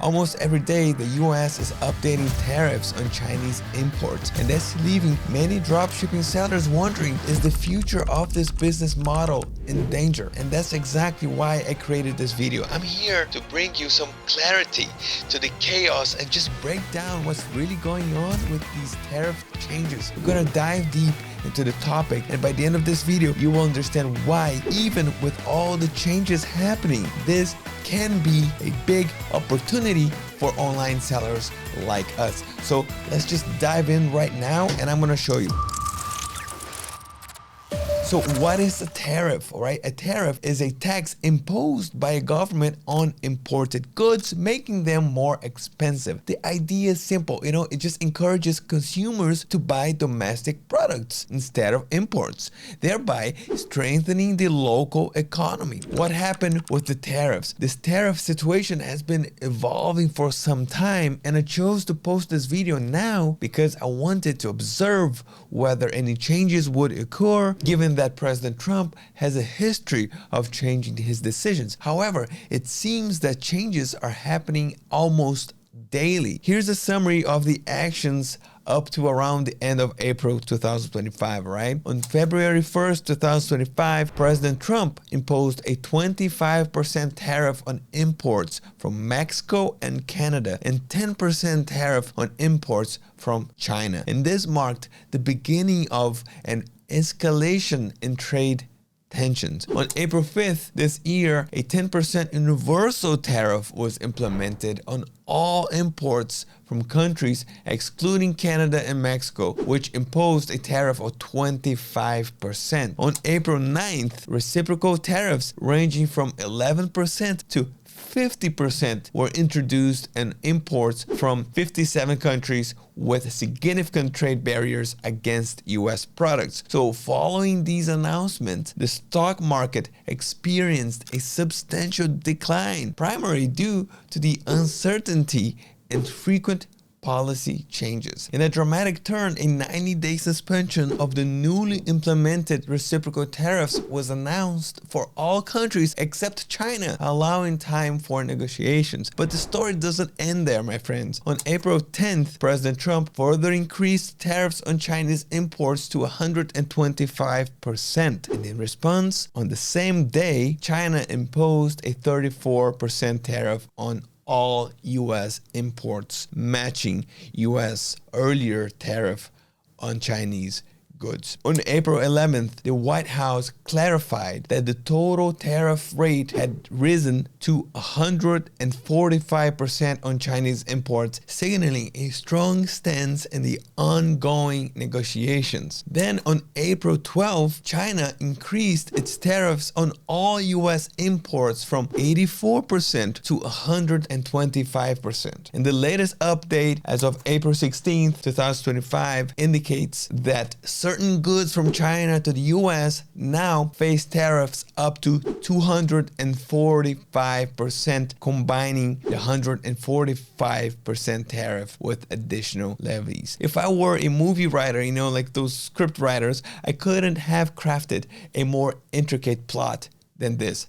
Almost every day, the US is updating tariffs on Chinese imports, and that's leaving many dropshipping sellers wondering, is the future of this business model in danger? And that's exactly why I created this video. I'm here to bring you some clarity to the chaos and just break down what's really going on with these tariff changes. We're gonna dive deep into the topic, and by the end of this video, you will understand why, even with all the changes happening, this can be a big opportunity for online sellers like us. So let's just dive in right now, and I'm gonna show you. So what is a tariff, all right? A tariff is a tax imposed by a government on imported goods, making them more expensive. The idea is simple, it just encourages consumers to buy domestic products instead of imports, thereby strengthening the local economy. What happened with the tariffs? This tariff situation has been evolving for some time, and I chose to post this video now because I wanted to observe whether any changes would occur, given that President Trump has a history of changing his decisions. However, it seems that changes are happening almost daily. Here's a summary of the actions up to around the end of April 2025, right? On February 1st, 2025, President Trump imposed a 25% tariff on imports from Mexico and Canada and 10% tariff on imports from China. And this marked the beginning of an escalation in trade tensions. On April 5th this year, a 10% universal tariff was implemented on all imports from countries excluding Canada and Mexico, which imposed a tariff of 25%. On April 9th, reciprocal tariffs ranging from 11% to 50% were introduced on imports from 57 countries with significant trade barriers against US products. So following these announcements, the stock market experienced a substantial decline, primarily due to the uncertainty and frequent policy changes. In a dramatic turn, a 90-day suspension of the newly implemented reciprocal tariffs was announced for all countries except China, allowing time for negotiations. But the story doesn't end there, my friends. On April 10th, President Trump further increased tariffs on Chinese imports to 125%. And in response, on the same day, China imposed a 34% tariff on all US imports, matching US earlier tariff on Chinese goods. On April 11th, the White House clarified that the total tariff rate had risen to 145% on Chinese imports, signaling a strong stance in the ongoing negotiations. Then on April 12th, China increased its tariffs on all US imports from 84% to 125%. And the latest update as of April 16th, 2025 indicates that certain goods from China to the US now face tariffs up to 245%, combining the 145% tariff with additional levies. If I were a movie writer, like those script writers, I couldn't have crafted a more intricate plot than this.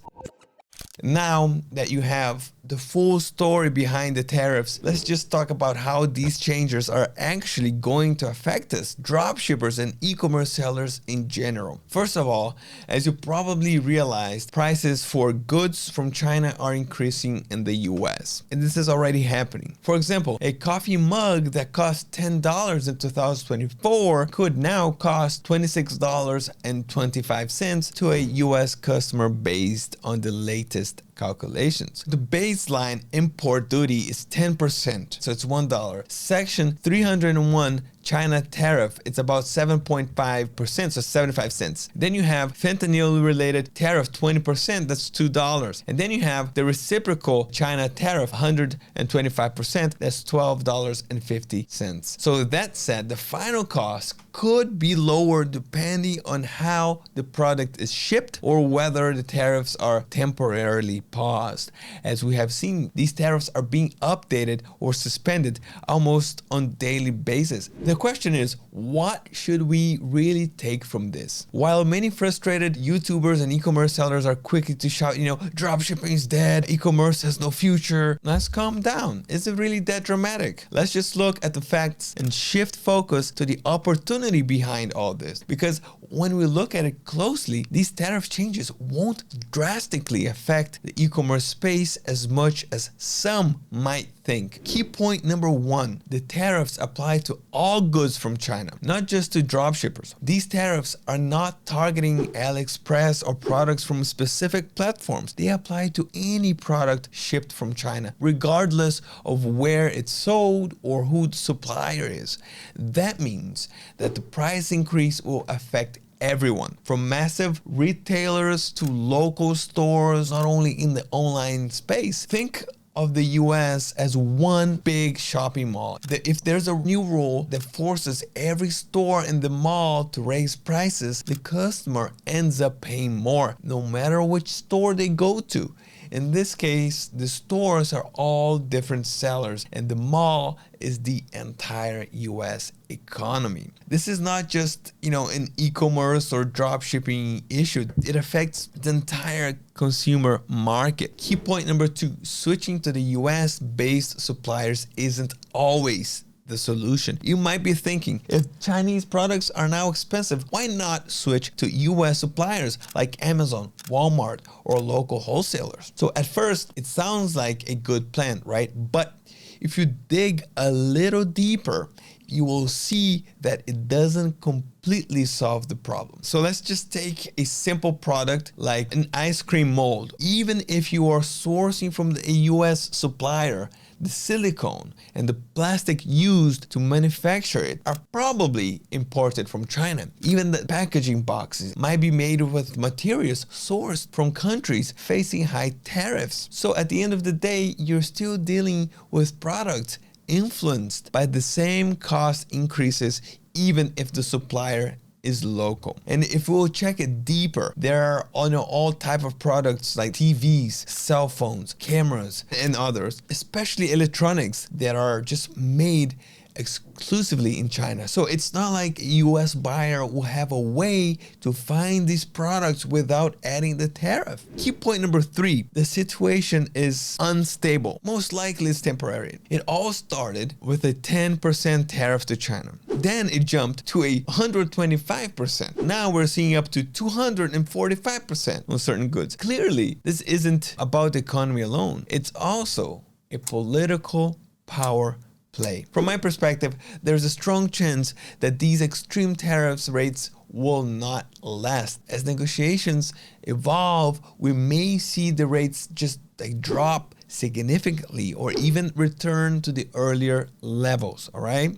Now that you have the full story behind the tariffs, let's just talk about how these changes are actually going to affect us, dropshippers and e-commerce sellers in general. First of all, as you probably realized, prices for goods from China are increasing in the US. And this is already happening. For example, a coffee mug that cost $10 in 2024 could now cost $26.25 to a US customer based on the latest calculations. The baseline import duty is 10%, so it's $1. Section 301 China tariff, it's about 7.5%, so 75 cents. Then you have fentanyl related tariff, 20%, that's $2. And then you have the reciprocal China tariff, 125%, that's $12.50. So that said, the final cost could be lower depending on how the product is shipped or whether the tariffs are temporarily paused. As we have seen, these tariffs are being updated or suspended almost on daily basis. The question is, what should we really take from this? While many frustrated YouTubers and e-commerce sellers are quickly to shout, dropshipping is dead, e-commerce has no future, let's calm down. Is it really that dramatic? Let's just look at the facts and shift focus to the opportunity behind all this. Because when we look at it closely, these tariff changes won't drastically affect the e-commerce space as much as some might think. Key point number one, the tariffs apply to all goods from China, not just to dropshippers. These tariffs are not targeting AliExpress or products from specific platforms. They apply to any product shipped from China, regardless of where it's sold or who the supplier is. That means that the price increase will affect everyone, from massive retailers to local stores, not only in the online space. Think of the US as one big shopping mall. If there's a new rule that forces every store in the mall to raise prices, the customer ends up paying more, no matter which store they go to. In this case, the stores are all different sellers, and the mall is the entire US economy. This is not just, an e-commerce or dropshipping issue. It affects the entire consumer market. Key point number two, switching to the US-based suppliers isn't always the solution. You might be thinking, if Chinese products are now expensive, why not switch to US suppliers like Amazon, Walmart, or local wholesalers? So at first, it sounds like a good plan, right? But if you dig a little deeper, you will see that it doesn't completely solve the problem. So let's just take a simple product like an ice cream mold. Even if you are sourcing from a US supplier, the silicone and the plastic used to manufacture it are probably imported from China. Even the packaging boxes might be made with materials sourced from countries facing high tariffs. So at the end of the day, you're still dealing with products influenced by the same cost increases, even if the supplier is local. And if we'll check it deeper, there are all type of products like TVs, cell phones, cameras, and others, especially electronics that are just made exclusively in China. So it's not like a US buyer will have a way to find these products without adding the tariff. Key point number three, the situation is unstable. Most likely it's temporary. It all started with a 10% tariff to China. Then it jumped to 125%. Now we're seeing up to 245% on certain goods. Clearly, this isn't about the economy alone. It's also a political power play. From my perspective, there's a strong chance that these extreme tariffs rates will not last. As negotiations evolve, we may see the rates just drop significantly or even return to the earlier levels, all right?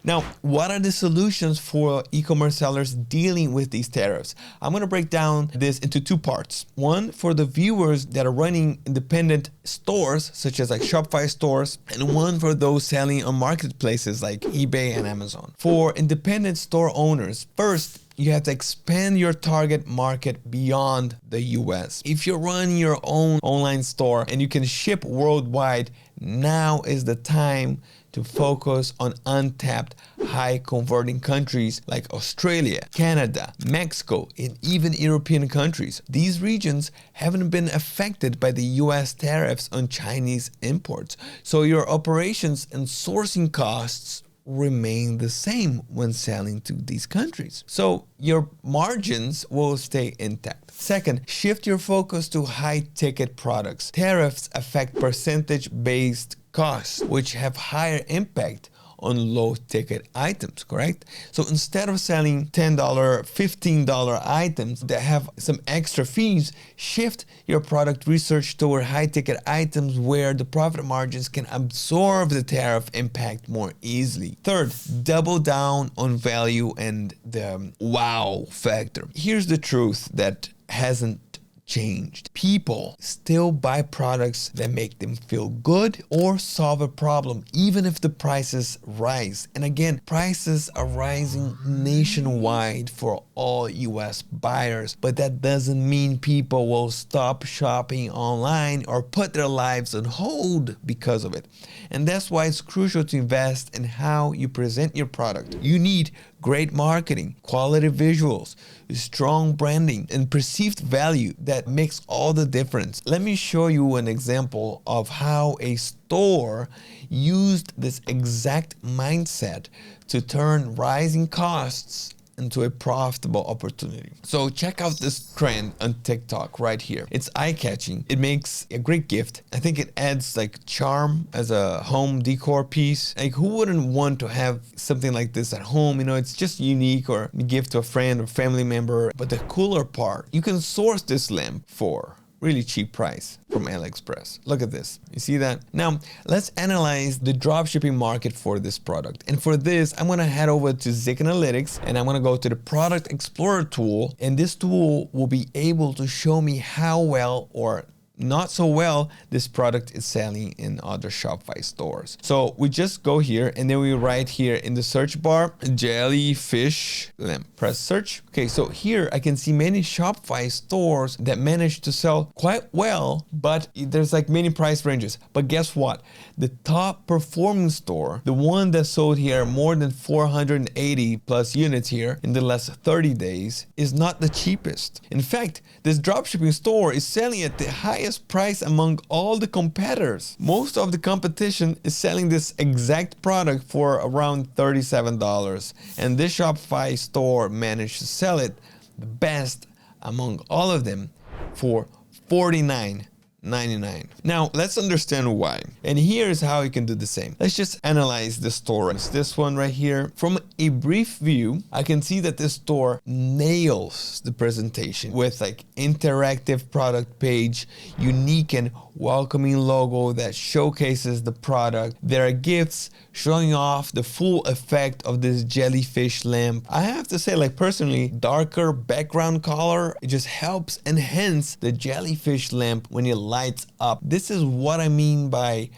Now, what are the solutions for e-commerce sellers dealing with these tariffs? I'm going to break down this into two parts. One for the viewers that are running independent stores, such as Shopify stores, and one for those selling on marketplaces like eBay and Amazon. For independent store owners, first, you have to expand your target market beyond the US. If you're running your own online store and you can ship worldwide, now is the time to focus on untapped, high converting countries like Australia, Canada, Mexico, and even European countries. These regions haven't been affected by the US tariffs on Chinese imports, so your operations and sourcing costs remain the same when selling to these countries. So your margins will stay intact. Second, shift your focus to high-ticket products. Tariffs affect percentage-based costs, which have higher impact on low-ticket items, correct? So instead of selling $10, $15 items that have some extra fees, shift your product research toward high-ticket items where the profit margins can absorb the tariff impact more easily. Third, double down on value and the wow factor. Here's the truth that hasn't changed. People still buy products that make them feel good or solve a problem, even if the prices rise. And again, prices are rising nationwide for all US buyers, but that doesn't mean people will stop shopping online or put their lives on hold because of it. And that's why it's crucial to invest in how you present your product. You need great marketing, quality visuals, strong branding, and perceived value that makes all the difference. Let me show you an example of how a store used this exact mindset to turn rising costs into a profitable opportunity. So check out this trend on TikTok right here. It's eye-catching. It makes a great gift. I think it adds like charm as a home decor piece. Like who wouldn't want to have something like this at home? You know, it's just unique, or a gift to a friend or family member. But the cooler part, you can source this lamp for really cheap price from AliExpress. Look at this. You see that? Now, let's analyze the dropshipping market for this product. And for this, I'm going to head over to Zik Analytics and I'm going to go to the Product Explorer tool. And this tool will be able to show me how well or not so well this product is selling in other Shopify stores. So we just go here and then we write here in the search bar, jellyfish lamp. Press search. Okay, so here I can see many Shopify stores that manage to sell quite well, but there's like many price ranges. But guess what? The top performing store, the one that sold here more than 480 plus units here in the last 30 days, is not the cheapest. In fact, this dropshipping store is selling at the highest price among all the competitors. Most of the competition is selling this exact product for around $37, and this Shopify store managed to sell it the best among all of them for $49.99. Now let's understand why, and here's how you can do the same. Let's just analyze the store. It's this one right here. From a brief view, I can see that this store nails the presentation with like interactive product page, unique and welcoming logo that showcases the product. There are gifts showing off the full effect of this jellyfish lamp. I have to say, like personally, darker background color, it just helps enhance the jellyfish lamp when it lights up. This is what I mean by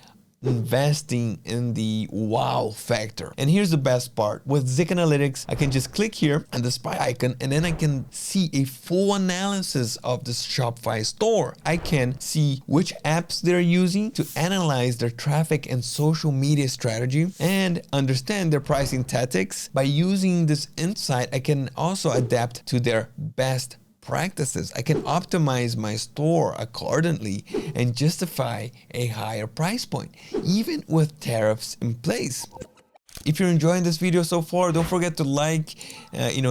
investing in the wow factor. And here's the best part. With Zik Analytics, I can just click here on the spy icon and then I can see a full analysis of this Shopify store. I can see which apps they're using to analyze their traffic and social media strategy and understand their pricing tactics. By using this insight, I can also adapt to their best practices. I can optimize my store accordingly and justify a higher price point, even with tariffs in place. If you're enjoying this video so far, don't forget to like,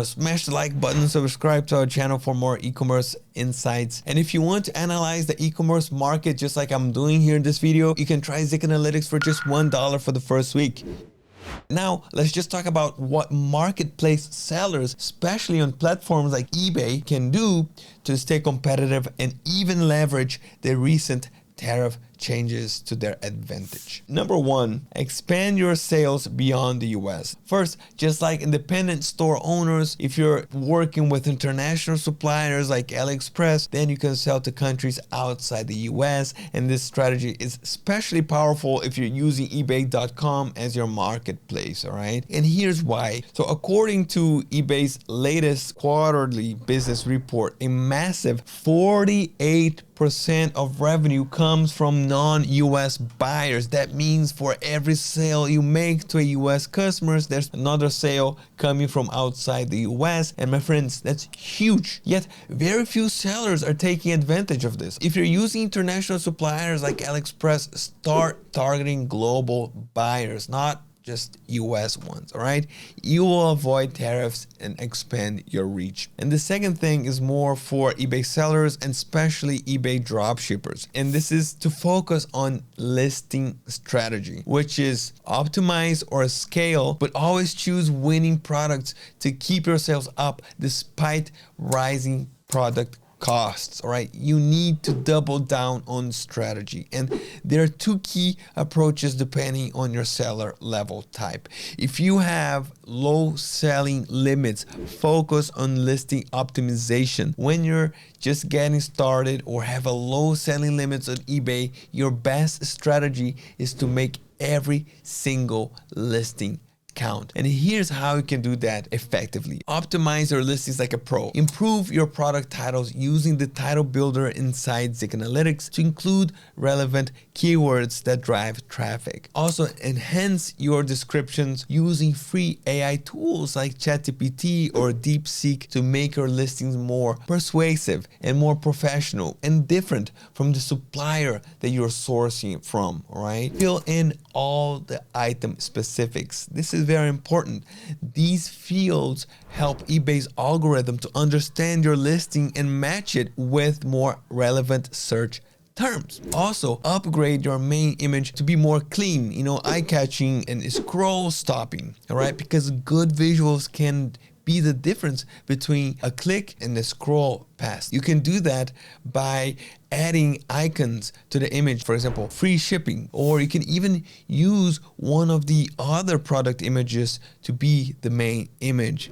smash the like button, subscribe to our channel for more e-commerce insights. And if you want to analyze the e-commerce market just like I'm doing here in this video, you can try Zik Analytics for just $1 for the first week. Now, let's just talk about what marketplace sellers, especially on platforms like eBay, can do to stay competitive and even leverage the recent tariff changes to their advantage. Number one, expand your sales beyond the US. First, just like independent store owners, if you're working with international suppliers like AliExpress, then you can sell to countries outside the US. And this strategy is especially powerful if you're using eBay.com as your marketplace, all right? And here's why. So according to eBay's latest quarterly business report, a massive 48% of revenue comes from non-US buyers. That means for every sale you make to a US customers, there's another sale coming from outside the US. And my friends, that's huge. Yet very few sellers are taking advantage of this. If you're using international suppliers like AliExpress, start targeting global buyers, not just US ones, all right? You will avoid tariffs and expand your reach. And the second thing is more for eBay sellers and especially eBay dropshippers. And this is to focus on listing strategy, which is optimize or scale, but always choose winning products to keep your sales up despite rising product costs, all right? You need to double down on strategy. And there are two key approaches depending on your seller level type. If you have low selling limits, focus on listing optimization. When you're just getting started or have a low selling limits on eBay, your best strategy is to make every single listing count. And here's how you can do that effectively. Optimize your listings like a pro. Improve your product titles using the title builder inside Zik Analytics to include relevant keywords that drive traffic. Also, enhance your descriptions using free AI tools like ChatGPT or DeepSeek to make your listings more persuasive and more professional and different from the supplier that you're sourcing from, all right? Fill in all the item specifics. This is very important. These fields help eBay's algorithm to understand your listing and match it with more relevant search terms. Also, upgrade your main image to be more clean, eye-catching and scroll stopping, all right? Because good visuals can be the difference between a click and a scroll past. You can do that by adding icons to the image, for example, free shipping, or you can even use one of the other product images to be the main image.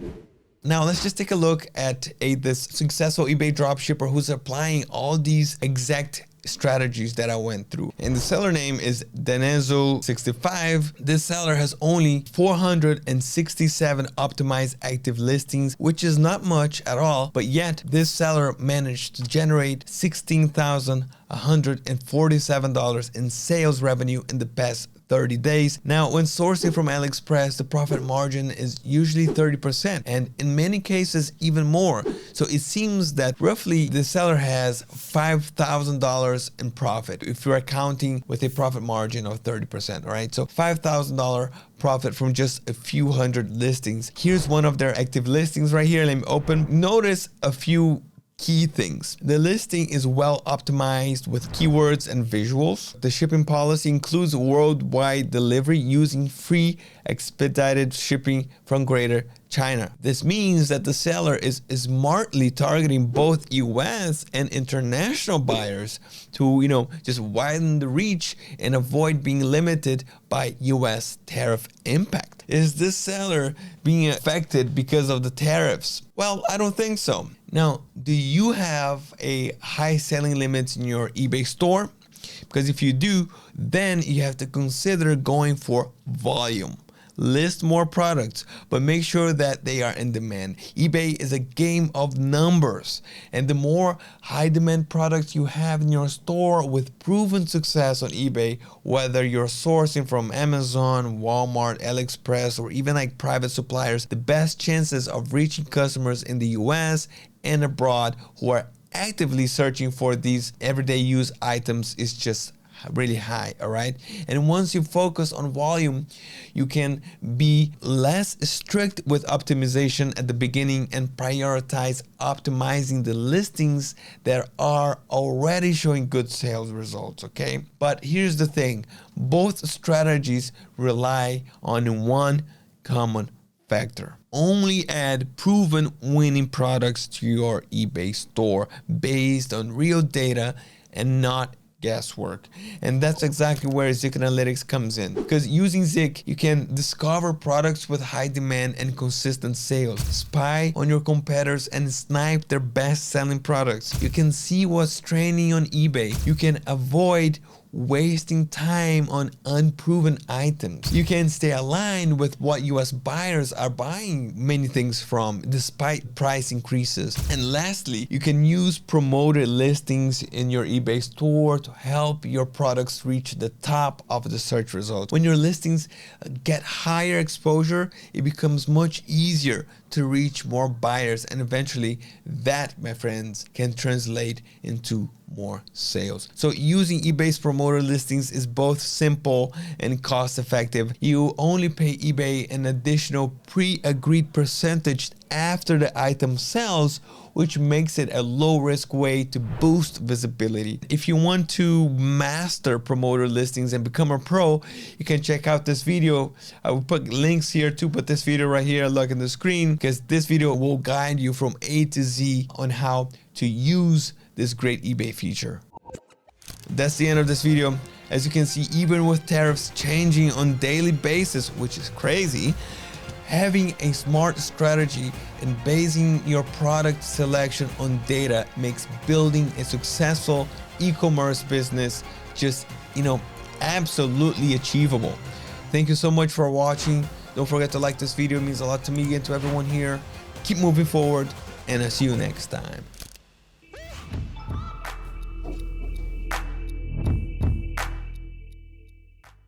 Now let's just take a look at this successful eBay dropshipper who's applying all these exact strategies that I went through. And the seller name is Denezo65. This seller has only 467 optimized active listings, which is not much at all, but yet this seller managed to generate $16,147 in sales revenue in the past 30 days. Now, when sourcing from AliExpress, the profit margin is usually 30%, and in many cases even more. So it seems that roughly the seller has $5,000 in profit if you're accounting with a profit margin of 30%, all right? So $5,000 profit from just a few hundred listings. Here's one of their active listings right here. Let me open. Notice a few key things. The listing is well optimized with keywords and visuals. The shipping policy includes worldwide delivery using free expedited shipping from Greater China. This means that the seller is smartly targeting both US and international buyers to, just widen the reach and avoid being limited by US tariff impact. Is this seller being affected because of the tariffs? Well, I don't think so. Now, do you have a high selling limits in your eBay store? Because if you do, then you have to consider going for volume. List more products, but make sure that they are in demand. eBay is a game of numbers, and the more high demand products you have in your store with proven success on eBay, whether you're sourcing from Amazon, Walmart, AliExpress, or even like private suppliers, the best chances of reaching customers in the US and abroad who are actively searching for these everyday use items is just really high, all right? And once you focus on volume, you can be less strict with optimization at the beginning and prioritize optimizing the listings that are already showing good sales results, okay? But here's the thing, both strategies rely on one common factor. Only add proven winning products to your eBay store based on real data and not guesswork. And that's exactly where Zik Analytics comes in. Because using Zik, you can discover products with high demand and consistent sales, spy on your competitors and snipe their best selling products. You can see what's trending on eBay. You can avoid wasting time on unproven items. You can stay aligned with what US buyers are buying many things from despite price increases. And lastly, you can use promoted listings in your eBay store to help your products reach the top of the search results. When your listings get higher exposure, it becomes much easier to reach more buyers, and eventually that, my friends, can translate into more sales. So using eBay's promoter listings is both simple and cost effective. You only pay eBay an additional pre-agreed percentage after the item sells, which makes it a low-risk way to boost visibility. If you want to master promoter listings and become a pro, you can check out this video. I will put links here too, but this video right here, look in the screen, because this video will guide you from A to Z on how to use this great eBay feature. That's the end of this video. As you can see, even with tariffs changing on daily basis, which is crazy, having a smart strategy and basing your product selection on data makes building a successful e-commerce business just, absolutely achievable. Thank you so much for watching. Don't forget to like this video. It means a lot to me and to everyone here. Keep moving forward, and I'll see you next time.